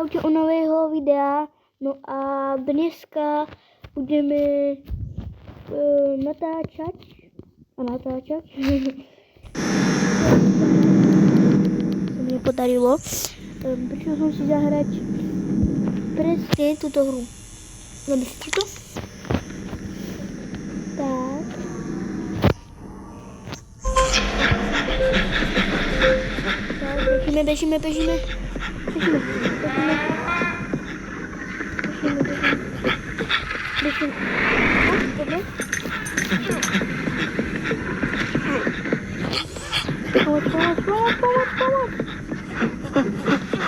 čaute u nového videa. No a dneska budeme natáčať. To mi podarilo. Přišel jsem si zahrať přesně tuto hru. Nemyslíte to? Tak. Tak, běžíme. Dobře. Pomoc.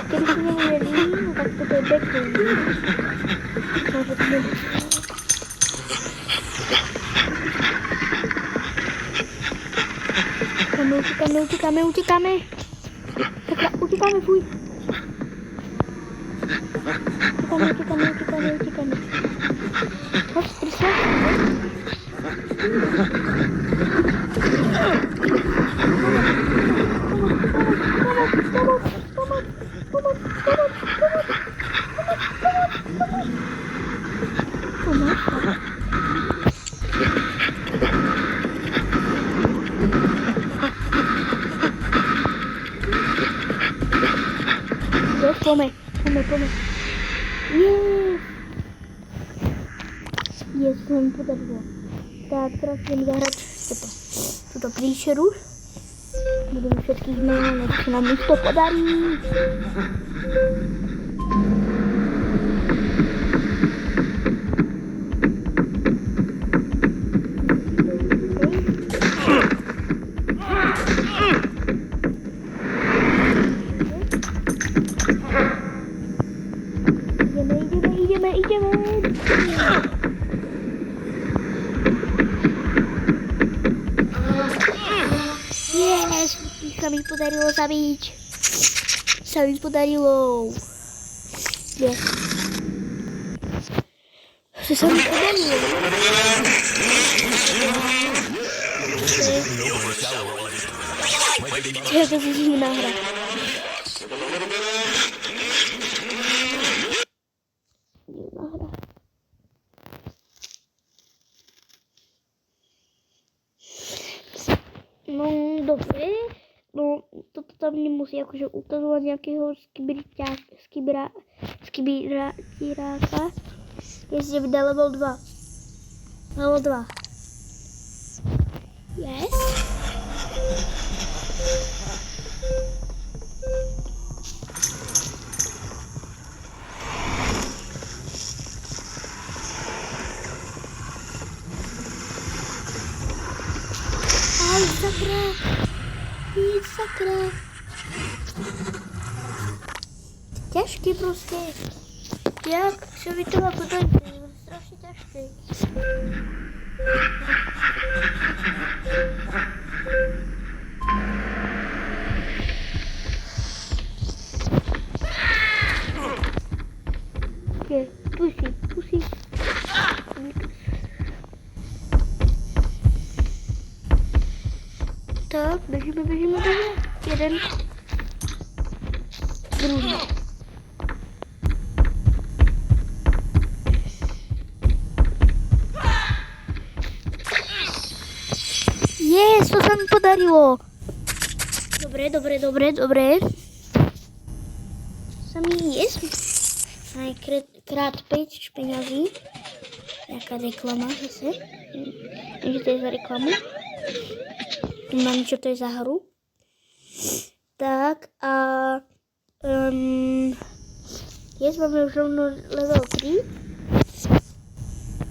Když se mě neví, tak to je background. Utíkáme. Takhle, utíkáme, fuj. Utíkáme. Hoď, rychle. Pomoc. Yes, to mi podařilo. Tak, teraz jdem zahrát tuto příšeru. Budeme všetkých jmenovat, než se nám to podarí. Ideme. Yes, se mi podarilo zabít. Yes. Se mi podarilo. Je to zjistím náhra. No dobře, no toto tam nemusí jakože ukazovat nějakého skibrátíráka, jestli vyjde level 2. Yes. Sakra. Těžký prostě. Jak se vy to podaří? Strašně těžký. Je, pusí. Tak, běžíme. Jeden. Druhý. Yes, to se mi podarilo. Dobré. Samý jest. Krát 5 penězí. Jaká reklama zase. Takže to je za reklamu. Mám, čo to je za hru. Tak a máme už rovno level 3.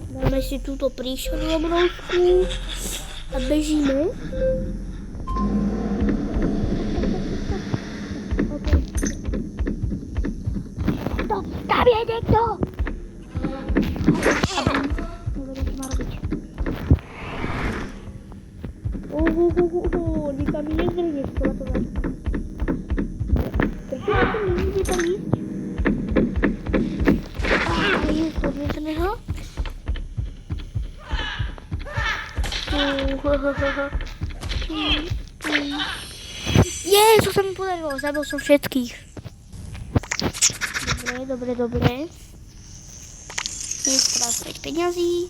Dáme si tuto příšeru obrovskou a běžíme. Okay. Tam je někdo! Nikam mi nezdrhne zpamatovat. Takže to nemůže tam jít. Podnětme ho. Co se mi podarilo, zabil jsem všetkých. Dobre. Dneska 5 peňazí.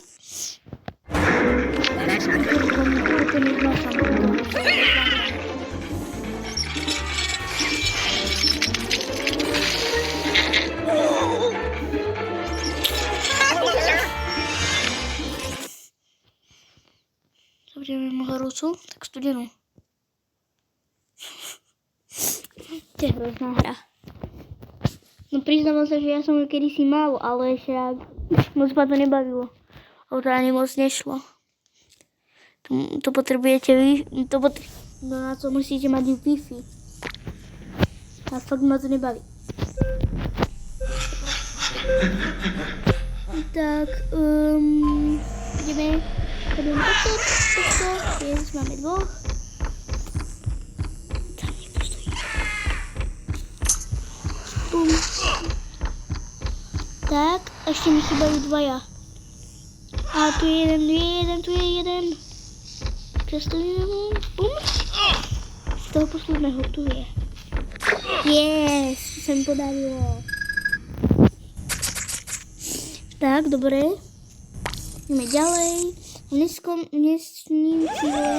Dobře, mám horúcu, tak studenou. To je hrozná hra. No priznávam sa, že ja som ju kedysi mal, ale však moc ma to nebavilo. A to ani moc nešlo. To potrebujete vy, no na co musíte mať Wi-Fi. A fakt ma to nebaví. Tak, ideme takto, yes, máme dvoch. Tam niekto stojí. Bum. Tak, ešte mi chýbajú dvaja. A tu je jeden. Přestavíme, bum. Z toho posledného tu je. Yes, se mi podarilo. Tak, dobre. Ideme ďalej. Dnešním cílom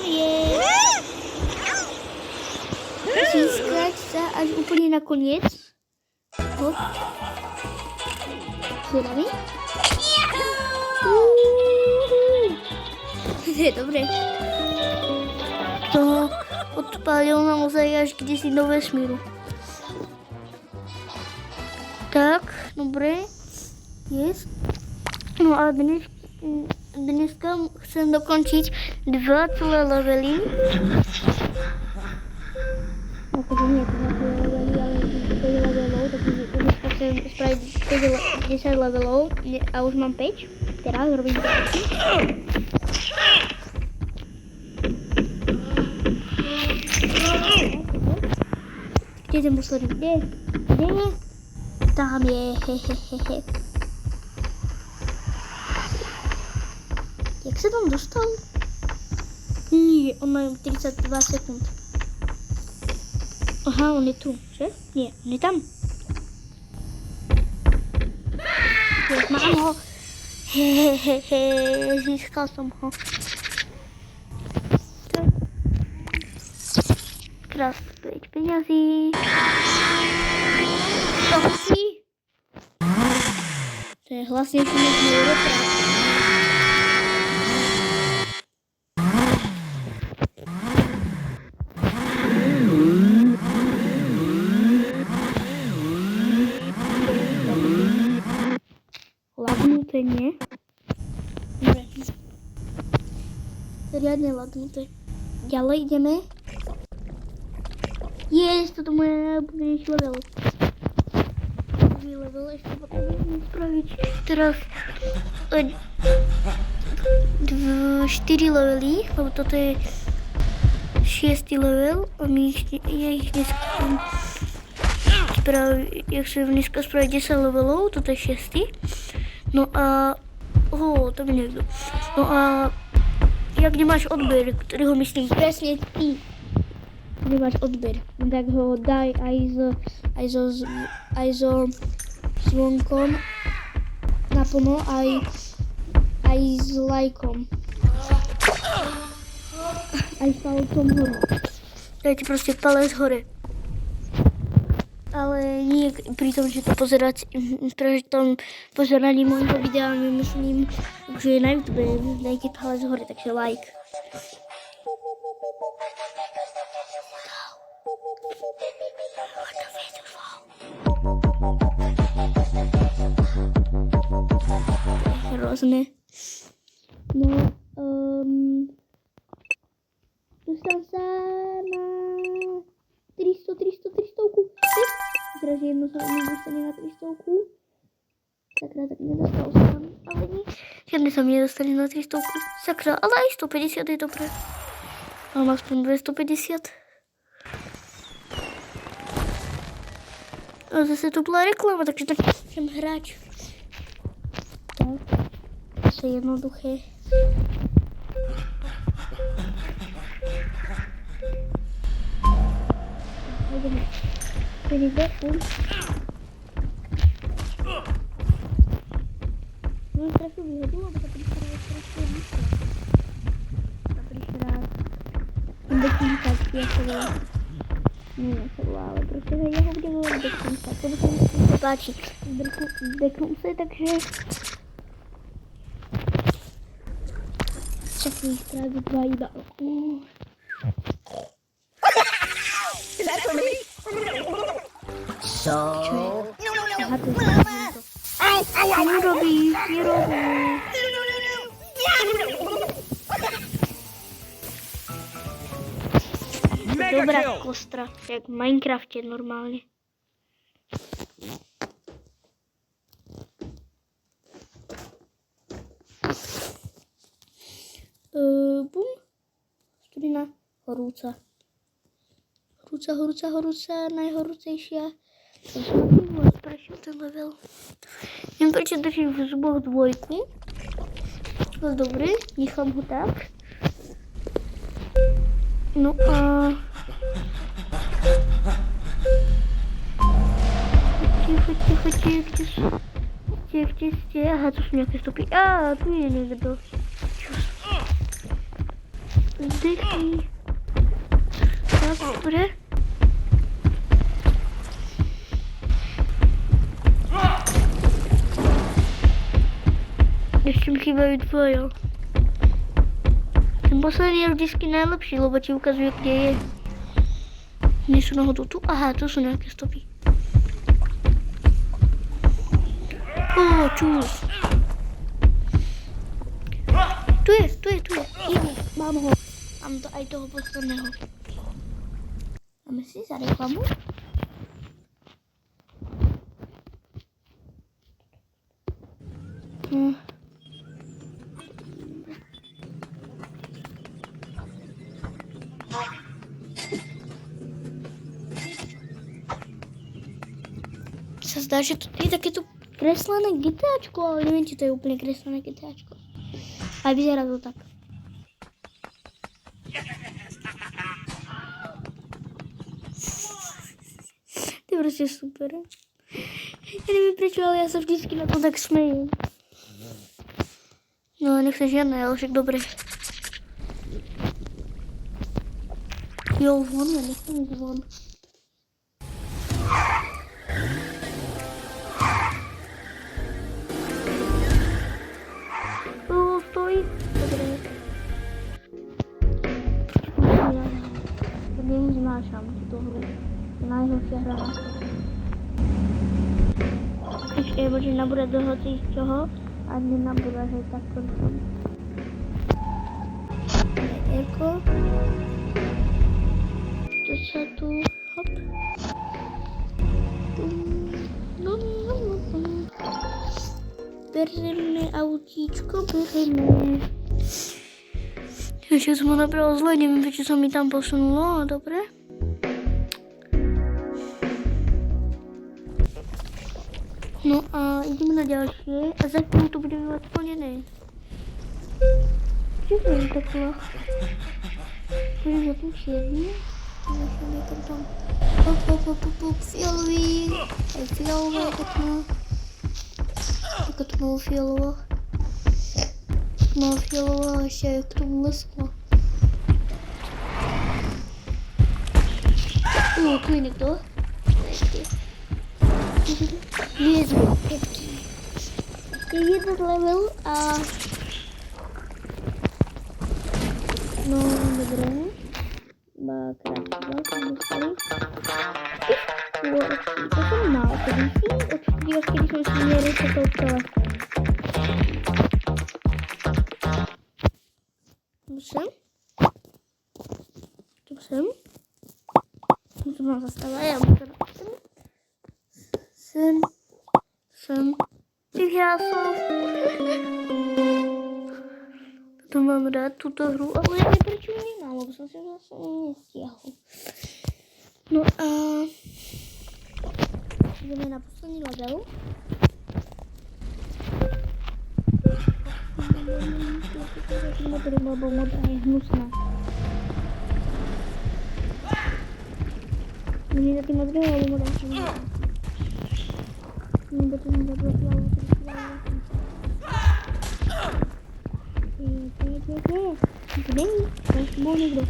je získať sa až úplne na koniec. Hop. Zvedavý? Dobre. To odpálil naozaj až kdesi do vesmíru. Tak, dobre. Yes. No a dneska chcem dokončiť 2 celé levely. Akože nie 2 celé levely, ale 5 levelov, takže dneska chcem spraviť 10 levelov a už mám 5. Teraz robím 5. Kde je ten posledný? Kde? Tam je, hehehehe. Jak se tam dostal? Nie, on má 32 sekund. Aha, on je tu, že? Nie, on je tam. Yes, mám ho. Hehehehe, získal som ho. Krás 5 peňazí. To je hlasnejší než Eurotrack. Lagnuté, nie? Dobre. Riadne lagnuté. Ďalej ideme. Toto moje najobľúbenejší level. Prvý level ešte potrebujem spraviť. Teraz 4 levely, lebo toto je 6. level a ja ich dneska spraviť 10 levelov, toto je 6. No a to mi niekto. No a jak nemáš odber, ktorého myslím presne ty, nemáš odber, tak ho daj aj so zvonkom naplno, aj s lajkom. Aj s palcom hore. Dajte proste palec hore. Ale nie pri tom, že to pozerať, pretože tom pozeraní môjho videa myslím, že na YouTube dajte palec hore, takže like. Hrozné. No, dostal sa na 300. Teraz jedno sa nedostane na 300. Sakra, tak nedostal som. Ale nie. Žiadne sa mi nedostane na 300. Sakra, ale aj 150 je dobré. Mám aspoň 250. A zase tu bola reklama, takže tak chcem hrať. Tak, to je jednoduché. hodně. Ten jde furt. No jim trefil výhodu, aby ta příšera je strašně blízko. Ta příšera Bekinka, jak se volá. Ne, se volá, ale prostě jeho bude volat Bekinka. To by se páčí. Zdeknu se, takže... Čekují ztrávu 2 jíba. Is that for me? So? Aha, to je nerobí. Dobrá kostra, jak v Minecraftě normálně. Bum. Studina horúca. Horúca, najhorúcejšia. To jsem zprašil ten level. Nevím, proč držím v zuboch 2. To dobrý, nechám ho tak. No a... Ticho, aha, to jsou nějaké stopy. Tu je někdo. Zdechni. Tak, dobré. Ještě mi chýbají 2, jo. Ten poslední je vždycky nejlepší, lebo ti ukazuje, kde je. Nejsou nahoru tu? Aha, to jsou nějaké stopy. Čus. Tu je. Mám ho. Mám to aj toho posledného. Dáme si za reklamu. Se zdá, že to je taky to kreslené GTAčko, ale nevím, či to je úplně kreslené GTAčko. Ale vyzerá to tak. To je prostě super. Já nevím proč, ale já se vždycky na to tak směju. No, nechce žádné, ale však dobré. Jo, zvon, nechce mi zvon. Stojí. Dobré. To není znášám tuto hru. To najhorší hra na světě. Ještě možná bude dohodit čoho a nenabude, že tak končím. Jako. To se tu, hop. Bereme autíčko, bereme. Ještě jsem ho nabral zle, nevím, proč se mi tam posunulo, dobré. No a jdeme na další a za chvíli to bude vyvat splněné. Co to je takhle? Bude za tím černý? Začal někam tam. Hop, fialový. Aj fialové takhle. Takhle to malo fialová. Malo fialová a ještě je k tomu leslo. Tu je někdo. Jezu, je jeden level a... No, dobré. Krásně, jsem dostali. To jsem málo, to vící. Od 4, když jsme si měli se to ptala. Tu jsem. To mám zastavit, já budu tady. Jsem. Vyhrál jsem. To mám rád, tuto hru, ale nevím, proč ji nemám, lebo jsem si vlastně nestíhal. No a... jdeme na poslední level. Modrá je hnusná. Meni za tým odrýval, lebo mu dám čo nebo to nám zablokilo, to není, to bol niekto.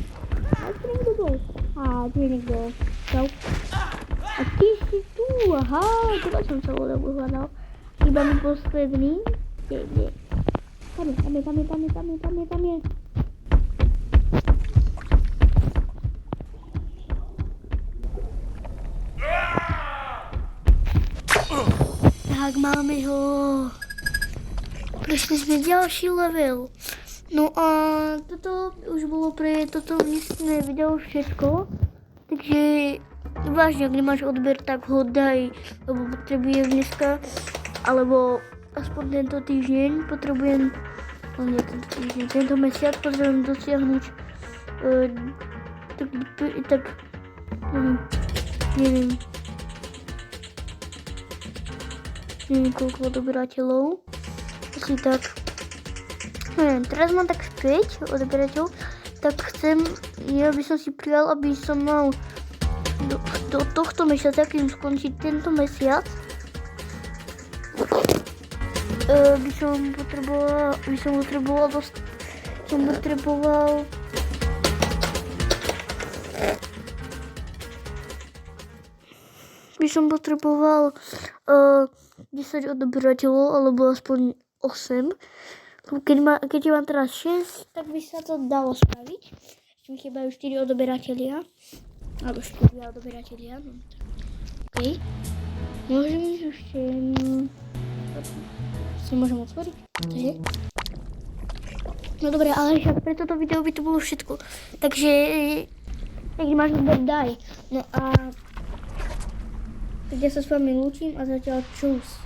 A tu niekto bol. A tu je niekto. Čau. A ty si tu, aha, teba som celú dobu hľadal. Iba mi posledný. Kde? Tam je. Tak máme ho. Prešli sme ďalší level. No a toto už bolo pre toto dnešné video všetko. Takže vážne, ak nemáš odber, tak ho daj, lebo potrebujem dneska, alebo aspoň tento týždeň potrebujem, no nie tento týždeň, tento mesiac potrebujem dosiahnuť tak neviem koľko odberateľov, asi tak. Neviem, teraz mám tak 5 odberateľov, tak chcem, ja by som si prijal, aby som mal do tohto mesiaca, keď skončí tento mesiac, by som potreboval by som potreboval 10 odberateľov, alebo aspoň 8. Keď mám teraz 6, tak by sa to dalo spraviť. Ešte mi chýbajú 4 odoberatelia. Alebo 4 odoberatelia. No. OK. Môžem ešte... si môžem otvoriť. To je. No dobré, ale však pre toto video by to bolo všetko. Takže... keď máš odber, daj. No a... tak ja sa s vami lúčim a zatiaľ čus.